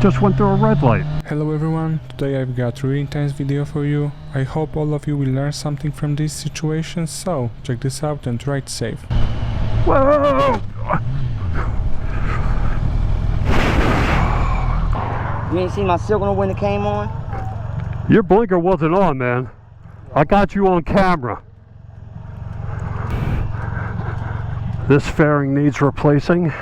just went through a red light. Hello everyone, today I've got a really intense video for you. I hope all of you will learn something from this situation, so check this out and ride safe. Whoa! You ain't see my signal when it came on? Your blinker wasn't on, man. I got you on camera. This fairing needs replacing.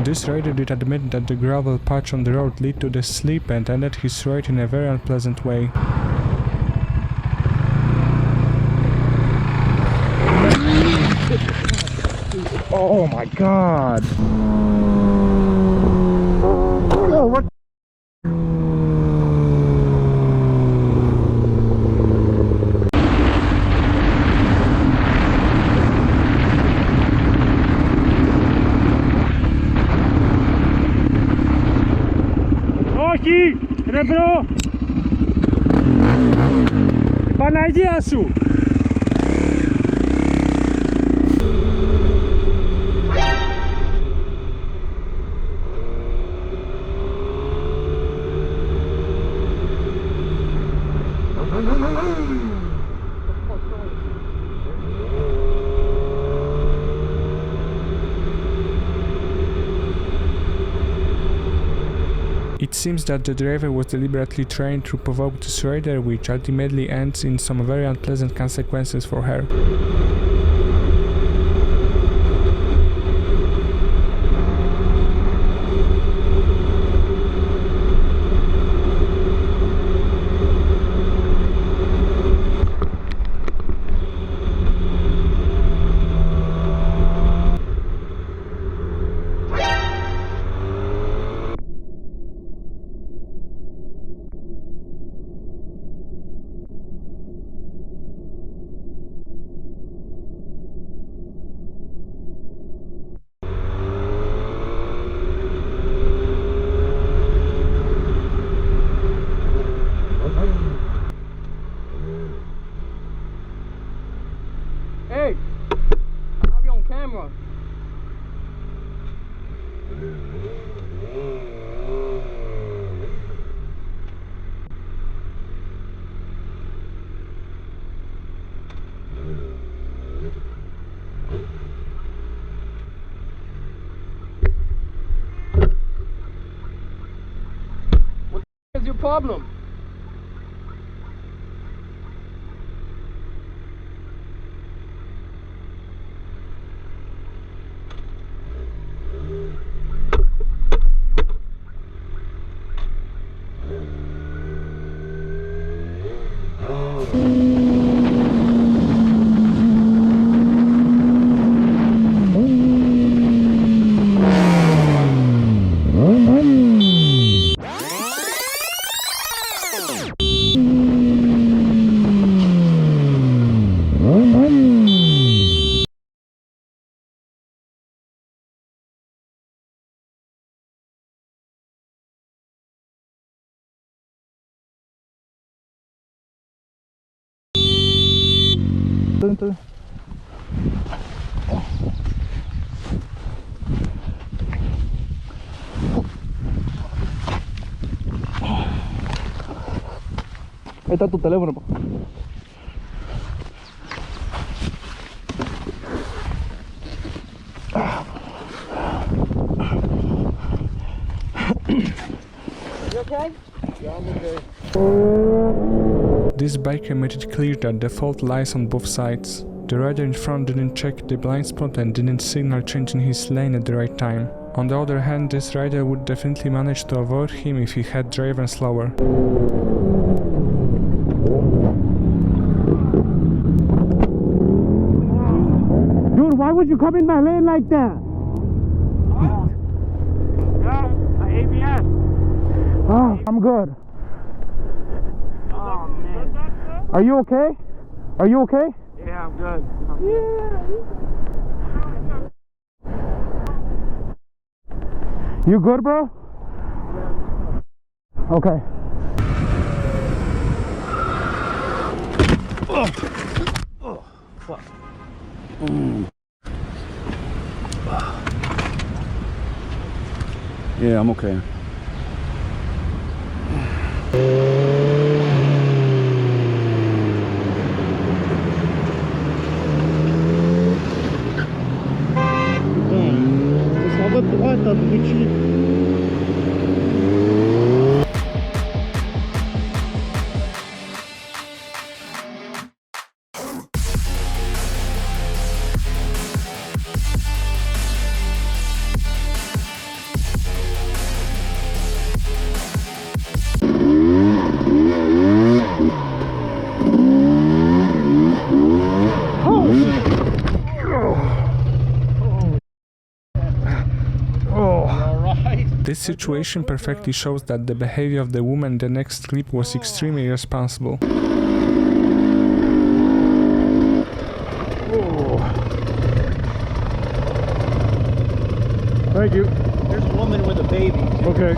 This rider did admit that the gravel patch on the road led to the slip and ended his ride in a very unpleasant way. Oh my god! Oh, what? Aqui! Rebro! Panajdzie Asu! It seems that the driver was deliberately trying to provoke this rider, which ultimately ends in some very unpleasant consequences for her. Hey! I have you on camera. What is your problem? Ahí está tu teléfono, pa. You okay? Yeah, I'm okay. This biker made it clear that the fault lies on both sides. The rider in front didn't check the blind spot and didn't signal changing his lane at the right time. On the other hand, this rider would definitely manage to avoid him if he had driven slower. Dude, why would you come in my lane like that? ABS. Oh, I'm good. Oh man. Are you okay? Are you okay? Yeah, I'm good. You good, bro? Okay. Yeah, I'm okay. This situation perfectly shows that the behavior of the woman in the next clip was extremely irresponsible. Thank you. There's a woman with a baby. Okay.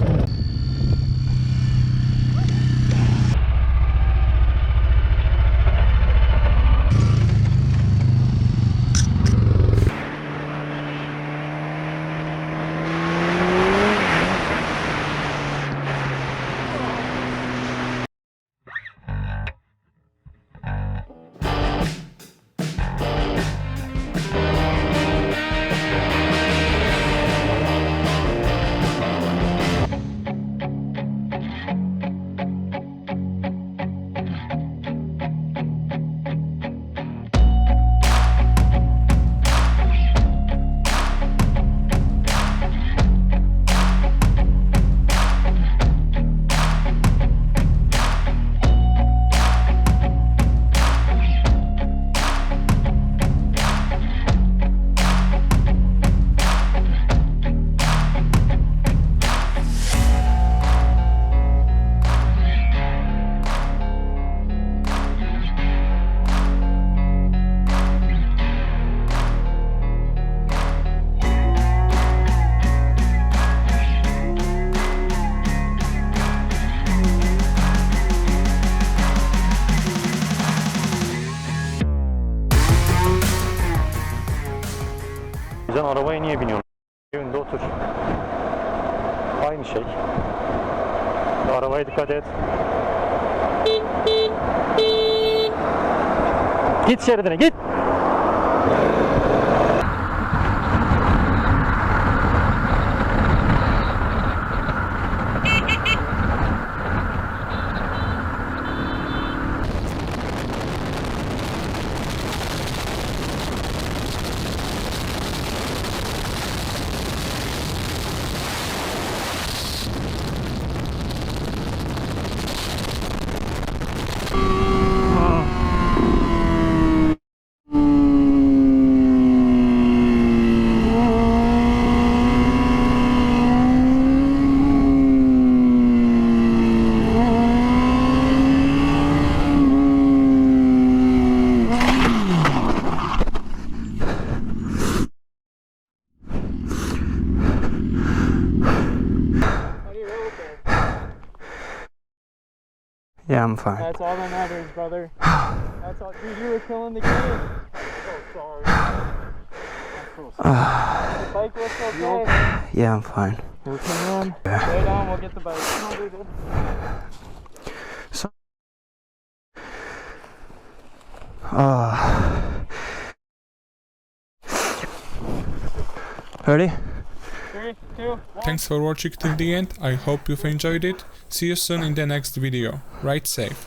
Sen arabaya niye biniyorsun? Evinde otur. Aynı şey. Arabaya dikkat et. Git şeridine git. Yeah, I'm fine. That's all that matters, brother. That's all. Dude, you were killing the game. I'm so sorry. The bike looks okay. Yeah, I'm fine. You okay, man? Lay down, we'll get the bike. Come on, dude. Ready? 3, 2, 1. Thanks for watching till the end. I hope you've enjoyed it. See you soon in the next video. Ride safe.